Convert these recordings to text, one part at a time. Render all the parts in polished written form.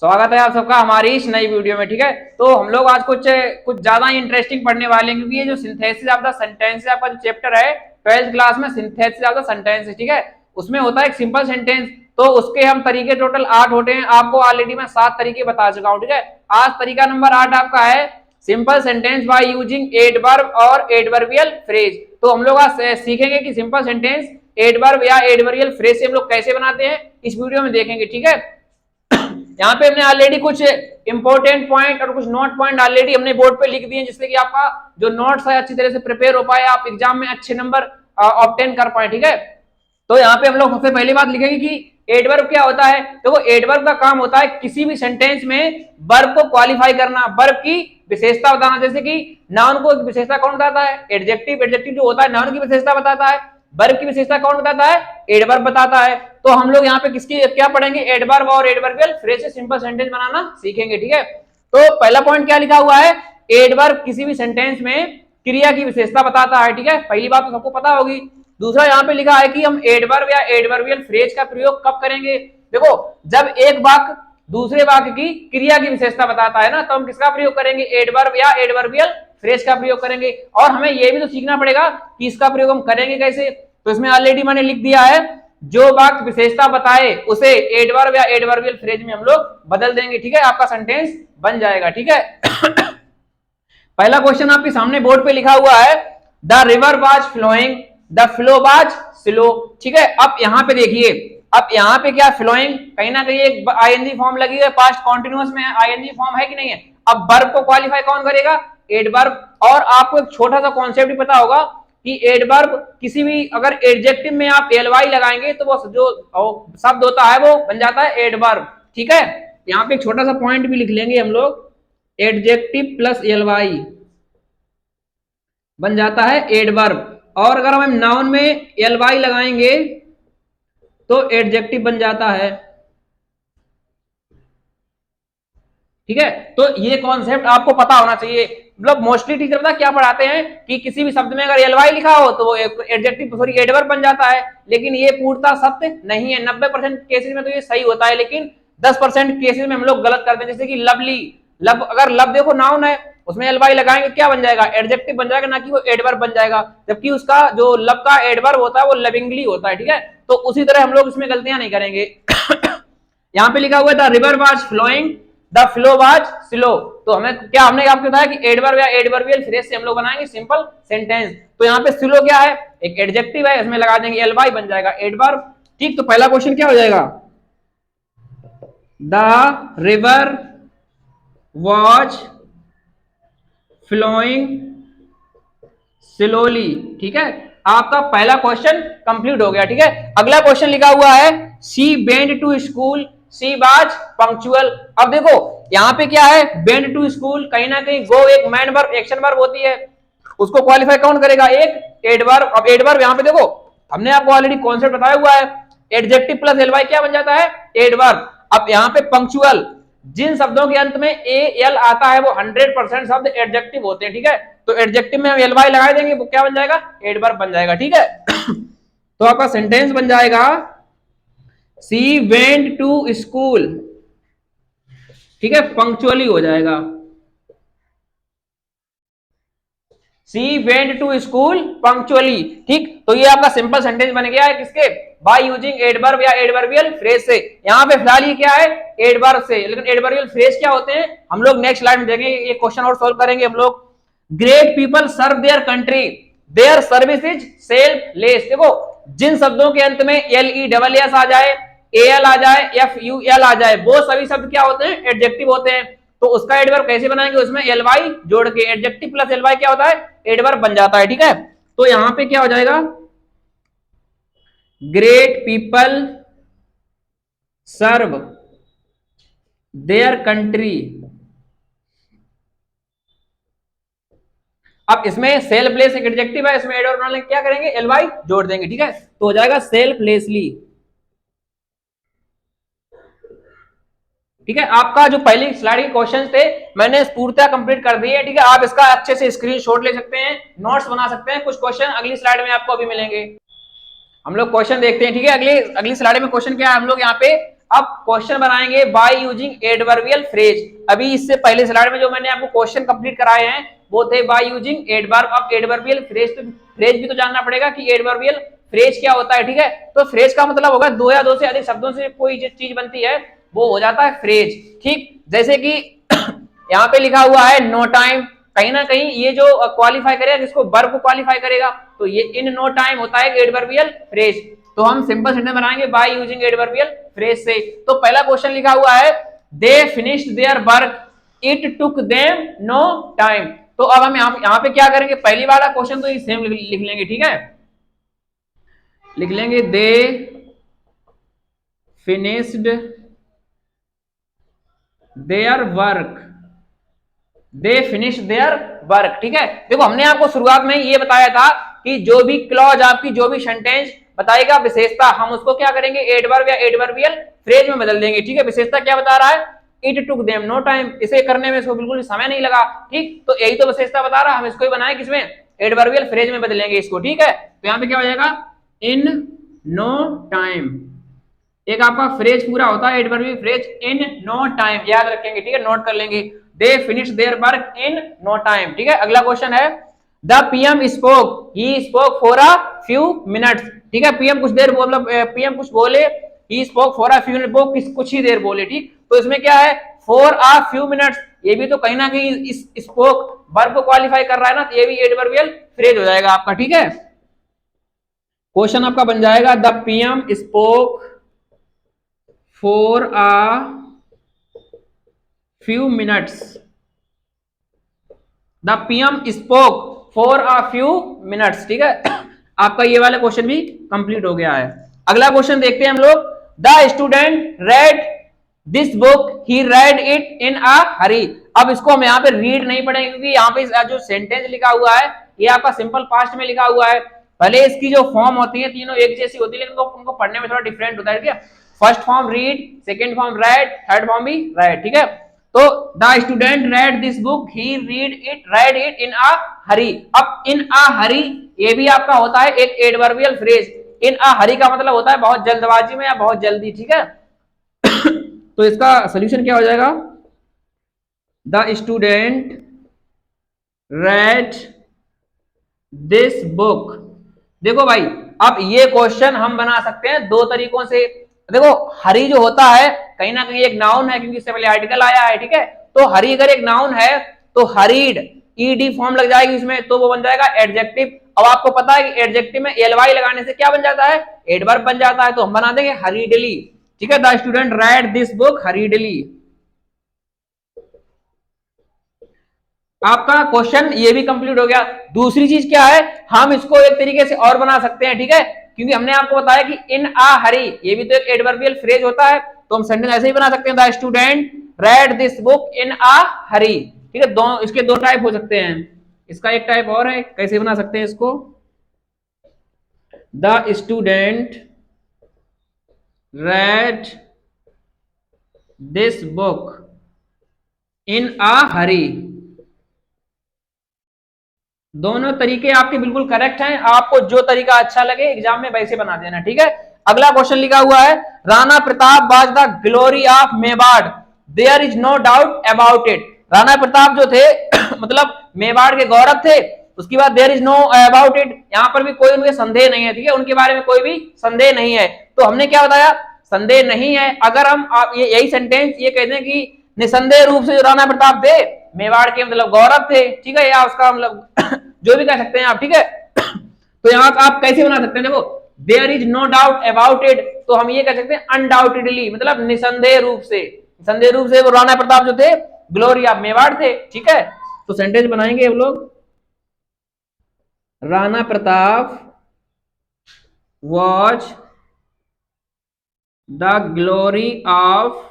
स्वागत है आप सबका हमारी इस नई वीडियो में। ठीक है, तो हम लोग आज कुछ कुछ ज्यादा इंटरेस्टिंग पढ़ने वाले हैं, क्योंकि ये जो सिंथेसिस ऑफ द सेंटेंस आपका जो चैप्टर है 12th क्लास में, सिंथेसिस ऑफ द सेंटेंस, ठीक है, उसमें होता है एक सिंपल सेंटेंस। तो उसके हम तरीके टोटल 8 होते हैं। आपको ऑलरेडी मैं 7 तरीके बता चुका हूँ। ठीक है, आज तरीका नंबर 8 आपका है simple sentence by using adverb और एडवर्बियल फ्रेज। तो हम लोग आज सीखेंगे कि सिंपल सेंटेंस एडवर्ब या एडवर्बियल फ्रेज से हम लोग कैसे बनाते हैं, इस वीडियो में देखेंगे। ठीक है, यहाँ पे हमने ऑलरेडी कुछ इंपॉर्टेंट पॉइंट और कुछ नोट पॉइंट ऑलरेडी हमने बोर्ड पे लिख दिए, जिससे कि आपका जो नोट्स है अच्छी तरह से प्रिपेयर हो पाए, आप एग्जाम में अच्छे नंबर ऑब्टेन कर पाए। ठीक है, तो यहाँ पे हम लोग सबसे पहली बात लिखेंगे कि एडवर्ब क्या होता है। देखो, एडवर्ब का काम होता है किसी भी सेंटेंस में वर्ब को क्वालिफाई करना, वर्ब की विशेषता बताना। जैसे कि नाउन को विशेषता कौन बताता है? एडजेक्टिव। एडजेक्टिव जो होता है नाउन की विशेषता बताता है। वर्ब की विशेषता कौन बताता है? एडवर्ब बताता है। तो हम लोग यहाँ पे किसकी क्या पढ़ेंगे? एडवर्ब और एडवर्बियल फ्रेज से सिंपल सेंटेंस बनाना सीखेंगे। ठीक है, तो पहला पॉइंट क्या लिखा हुआ है? एडवर्ब किसी भी सेंटेंस में क्रिया की विशेषता बताता है। ठीक है, पहली बात तो सबको पता होगी। दूसरा यहाँ पे लिखा है कि हम एडवर्ब या एडवर्बियल फ्रेज का प्रयोग कब करेंगे। देखो, जब एक वाक्य दूसरे वाक्य की क्रिया की विशेषता बताता है ना, तो हम किसका प्रयोग करेंगे? एडवर्ब या एडवर्बियल फ्रेज का प्रयोग करेंगे। और हमें यह भी तो सीखना पड़ेगा कि इसका प्रयोग हम करेंगे कैसे। तो इसमें ऑलरेडी मैंने लिख दिया है, जो वाक्य विशेषता बताए उसे एडवर्ब या एडवर्बियल फ्रेज में हम लोग बदल देंगे। ठीक है, आपका सेंटेंस बन जाएगा। ठीक है पहला क्वेश्चन आपके सामने बोर्ड पे लिखा हुआ है, the river was flowing, the flow was slow. ठीक है, अब यहाँ पे देखिए, अब यहाँ पे क्या फ्लोइंग, कहीं ना कहीं एक आईएनजी फॉर्म लगी है, पास्ट कॉन्टिन्यूअस में आईएनजी फॉर्म है कि नहीं है। अब वर्ब को क्वालिफाई कौन करेगा? एडवर्ब। और आपको एक छोटा सा कॉन्सेप्ट भी पता होगा कि एडवर्ब किसी भी अगर एडजेक्टिव में आप एलवाई लगाएंगे तो वो जो शब्द होता है वो बन जाता है एडवर्ब। ठीक है, यहाँ पे एक छोटा सा पॉइंट भी लिख लेंगे हम लोग, एडजेक्टिव प्लस एलवाई बन जाता है एडवर्ब। और अगर हम नाउन में एलवाई लगाएंगे तो एडजेक्टिव बन जाता है। ठीक है, तो ये कॉन्सेप्ट आपको पता होना चाहिए। मतलब मोस्टली टीचर पता क्या पढ़ाते हैं कि किसी भी शब्द में अगर एलवाई लिखा हो तो वो एडजेक्टिव सॉरी एडवर्ब बन जाता है, लेकिन ये पूर्णतः सत्य नहीं है। 90% केसेस में तो ये सही होता है, लेकिन 10% केसेस में हम लोग गलत करते हैं। जैसे कि लवली, लब, अगर लब देखो नाउन है, उसमें एलवाई लगाएंगे क्या बन जाएगा? एडजेक्टिव बन जाएगा, ना कि वो एडवर्ब बन जाएगा। जबकि उसका जो लब का एडवर्ब होता है वो लविंगली होता है। ठीक है, तो उसी तरह हम लोग इसमें गलतियां नहीं करेंगे। यहाँ पे लिखा हुआ था river was flowing, the flow was slow. तो हमें क्या, हमने आपको बताया कि एडवर्ब या एडवर्बियल फ्रेज से हम लोग बनाएंगे सिंपल सेंटेंस। तो यहाँ पे स्लो क्या है? एक एडजेक्टिव है, इसमें लगा देंगे एलवाई, बन जाएगा एडवर्ब। ठीक, तो पहला क्वेश्चन क्या हो जाएगा? The river was flowing slowly. ठीक है, आपका पहला क्वेश्चन कंप्लीट हो गया। ठीक है, अगला क्वेश्चन लिखा हुआ है, she went to school, she was punctual. अब देखो यहाँ पे क्या है? वेंट टू स्कूल, कहीं ना कहीं गो एक मैन वर्ब एक्शन वर्ब होती है, उसको क्वालिफाई कौन करेगा? एक एडवर्ब। अब एडवर्ब यहाँ पे देखो, हमने आपको ऑलरेडी कॉन्सेप्ट बताया हुआ है, एडजेक्टिव प्लस एलवाई क्या बन जाता है? एडवर्ब। अब यहाँ पे पंक्चुअल, जिन शब्दों के अंत में ए एल आता है वो 100% शब्द एडजेक्टिव होते हैं। ठीक है, तो एडजेक्टिव में हम एलवाई लगा देंगे, वो क्या बन जाएगा? एडवर्ब बन जाएगा। ठीक है तो आपका सेंटेंस बन जाएगा, सी वेंट टू स्कूल। ठीक है, पंक्चुअली हो जाएगा, सी वेंट टू स्कूल पंक्चुअली। ठीक, तो ये आपका सिंपल सेंटेंस बन गया है किसके? बाय यूजिंग एडवर्ब या एडवर्बियल फ्रेज से। यहाँ पे फिलहाल ये क्या है? एडवर्ब से, लेकिन एडवर्बियल फ्रेज क्या होते हैं हम लोग नेक्स्ट स्लाइड में देखेंगे। ये क्वेश्चन और सोल्व करेंगे हम लोग। Great people serve their country, their service is selfless. देखो, जिन शब्दों के अंत में एल ई डबल एस आ जाए, ए एल आ जाए, एफ यू एल आ जाए, वो सभी शब्द क्या होते हैं? एडजेक्टिव होते हैं। तो उसका एडवर्ब कैसे बनाएंगे? उसमें एलवाई जोड़ के, एडजेक्टिव प्लस एलवाई क्या होता है? एडवर्ब बन जाता है। ठीक है, तो यहां पे क्या हो जाएगा? Great people serve their country. अब इसमें सेल्फलेस एक एडजेक्टिव है, इसमें एडवर्ब बनाने क्या करेंगे? एलवाई जोड़ देंगे। ठीक है, तो हो जाएगा सेल्फलेसली। ठीक है, आपका जो पहली स्लाइड के क्वेश्चन थे मैंने पूर्णतः कंप्लीट कर दिए। ठीक है, आप इसका अच्छे से स्क्रीनशॉट ले सकते हैं, नोट्स बना सकते हैं। कुछ क्वेश्चन अगली स्लाइड में आपको अभी मिलेंगे। हम लोग क्वेश्चन देखते हैं। ठीक है, अगली स्लाइड में क्वेश्चन क्या है? हम लोग यहाँ पे अब क्वेश्चन बनाएंगे बाय यूजिंग एडवर्बियल फ्रेज। अभी इससे पहले स्लाइड में जो मैंने आपको क्वेश्चन कंप्लीट कराए हैं वो थे बाय यूजिंग एडवर्ब। अब एडवर्बियल फ्रेज, तो फ्रेज भी तो जानना पड़ेगा कि एडवर्बियल फ्रेज क्या होता है, ठीक है। तो फ्रेज का मतलब होगा दो या दो से अधिक शब्दों से कोई जो चीज बनती है वो हो जाता है फ्रेज, ठीक। जैसे कि यहाँ पे लिखा हुआ है नो टाइम, कहीं ना कहीं ये जो क्वालिफाई करेगा, जिसको वर्ब को क्वालिफाई करेगा, तो ये इन नो टाइम होता है एडवर्बियल फ्रेज। तो हम सिंपल सेंटेंस बनाएंगे बाय यूजिंग एडवर्बियल फ्रेज से। तो पहला क्वेश्चन लिखा हुआ है they finished their work it took them no time. तो अब हम यहाँ पे क्या करेंगे, पहली वाला क्वेश्चन तो ये सेम लिख लेंगे, ठीक है। लिख लेंगे दे finished their work, they finish their work, ठीक है। देखो हमने आपको शुरुआत में ये बताया था कि जो भी क्लॉज आपकी जो भी सेंटेंस बताएगा विशेषता, हम उसको क्या करेंगे एडवर्ब या एडवर्बियल फ्रेज में बदल देंगे, ठीक है। विशेषता क्या बता रहा है, it took them no time, इसे करने में इसको बिल्कुल समय नहीं लगा, ठीक। तो यही तो विशेषता बता रहा है, हम इसको ही बनाए किसमें, एडवर्बियल फ्रेज में बदलेंगे इसको, ठीक है। तो यहाँ पे क्या हो जाएगा इन नो टाइम, एक आपका फ्रेज पूरा होता है adverbial phrase in no time, याद रखेंगे, ठीक है, नोट कर लेंगे। They finish their work in no time, ठीक है। अगला क्वेश्चन है the PM spoke, he spoke for a few minutes, ठीक है। पीएम कुछ देर, मतलब पीएम कुछ बोले, he spoke for a few minute, वो कुछ ही देर बोले, ठीक। तो इसमें क्या है फॉर अ फ्यू मिनट्स, ये भी तो कहीं ना कहीं इस स्पोक वर्ब को क्वालिफाई कर रहा है ना, तो ये भी एडवर्बियल फ्रेज हो जाएगा आपका, ठीक है। क्वेश्चन आपका बन जाएगा the PM spoke for a few minutes, the PM spoke for a few minutes, ठीक है। आपका ये वाला क्वेश्चन भी कंप्लीट हो गया है। अगला क्वेश्चन देखते हैं हम लोग, the student read this book he read it in a hurry. अब इसको हम यहाँ पे रीड नहीं पढ़ेंगे क्योंकि यहाँ पे जो सेंटेंस लिखा हुआ है ये आपका सिंपल पास्ट में लिखा हुआ है। भले इसकी जो फॉर्म होती है तीनों एक जैसी होती है, लेकिन उनको पढ़ने में थोड़ा डिफरेंट होता है, ठीक है। First form read, second form read, third form भी रेड, ठीक है। तो the student read this book he read it in a hurry. अब इन अ हरी ये भी आपका होता है एक एडवर्बियल फ्रेज। इन अ हरी का मतलब होता है बहुत जल्दबाजी में या बहुत जल्दी, ठीक है। तो इसका सोल्यूशन क्या हो जाएगा, the student read this book. देखो भाई अब ये क्वेश्चन हम बना सकते हैं दो तरीकों से। देखो हरी जो होता है कहीं ना कहीं एक नाउन है क्योंकि इससे पहले आर्टिकल आया है, ठीक है। तो हरी अगर एक नाउन है तो हरीड ईडी फॉर्म लग जाएगी इसमें, तो वो बन जाएगा एडजेक्टिव। अब आपको पता है कि एडजेक्टिव में एलवाई लगाने से क्या बन जाता है, एडवर्ब बन जाता है, तो हम बना देंगे हरीडली, ठीक है। The student read this book हरीडली। आपका क्वेश्चन ये भी कंप्लीट हो गया। दूसरी चीज क्या है, हम इसको एक तरीके से और बना सकते हैं, ठीक है, क्योंकि हमने आपको बताया कि इन आ हरी ये भी तो एक एडवर्बियल फ्रेज होता है, तो हम सेंटेंस ऐसे ही बना सकते हैं, the student read this book in a hurry, ठीक है। दो इसके दो टाइप हो सकते हैं। इसका एक टाइप और है, कैसे बना सकते हैं इसको, the student read this book in a hurry. दोनों तरीके आपके बिल्कुल करेक्ट हैं, आपको जो तरीका अच्छा लगे एग्जाम में वैसे बना देना, ठीक है। अगला क्वेश्चन लिखा हुआ है Rana Pratap was the glory of Mewar, there is no doubt about it. Rana Pratap जो थे मतलब मेवाड़ के गौरव थे, उसके बाद there is no about it, यहाँ पर भी कोई उनके संदेह नहीं है, ठीक है, उनके बारे में कोई भी संदेह नहीं है। तो हमने क्या बताया, संदेह नहीं है। अगर हम यही सेंटेंस ये कहते हैं कि निसंदेह रूप से जो राणा प्रताप थे मेवाड़ के मतलब गौरव थे, ठीक है, या उसका मतलब जो भी कह सकते हैं आप, ठीक है। तो यहाँ आप कैसे बना सकते हैं, देखो there is no doubt about it, तो हम ये कह सकते हैं अनडाउटेडली, मतलब निसंदेह रूप से, निसंदेह रूप से वो राणा प्रताप जो थे ग्लोरी ऑफ मेवाड़ थे, ठीक है। तो सेंटेंस बनाएंगे हम लोग, Rana Pratap was the glory of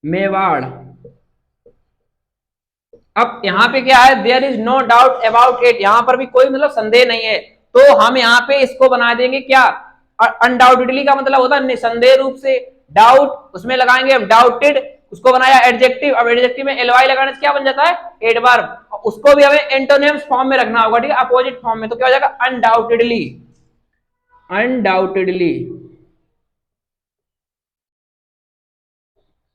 Mewar. अब यहां पे क्या है, there is no doubt about it, यहां पर भी कोई मतलब संदेह नहीं है, तो हम यहाँ पे इसको बना देंगे क्या, अनडाउटेडली का मतलब होता है निसंदेह रूप से, डाउट उसमें लगाएंगे हम डाउटेड, उसको बनाया एडजेक्टिव, अब एडजेक्टिव में एलवाई लगाने से क्या बन जाता है, एडवर्ब, उसको भी हमें एंटोनिम्स फॉर्म में रखना होगा, ठीक है, अपोजिट फॉर्म में, तो क्या हो जाएगा अनडाउटेडली, अनडाउटेडली,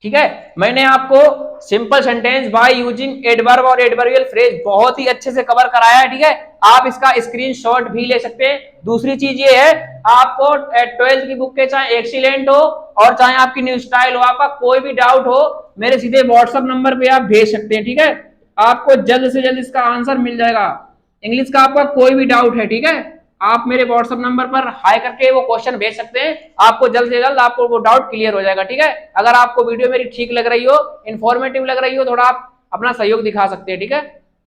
ठीक है। मैंने आपको simple sentence by using adverb और एडवर्बियल फ्रेज बहुत ही अच्छे से कवर कराया है, ठीक है। आप इसका स्क्रीनशॉट भी ले सकते हैं। दूसरी चीज ये है, आपको 12th की बुक के चाहे एक्सीलेंट हो और चाहे आपकी न्यू स्टाइल हो, आपका कोई भी डाउट हो, मेरे सीधे व्हाट्सएप नंबर पे आप भेज सकते हैं, ठीक है। आपको जल्द से जल्द इसका आंसर मिल जाएगा। इंग्लिश का आपका कोई भी डाउट है, ठीक है, आप मेरे व्हाट्सएप नंबर पर हाई करके वो क्वेश्चन भेज सकते हैं। आपको जल्द से जल्द आपको वो डाउट क्लियर हो जाएगा, ठीक है। अगर आपको वीडियो मेरी ठीक लग रही हो, इंफॉर्मेटिव लग रही हो, थोड़ा आप अपना सहयोग दिखा सकते हैं, ठीक है।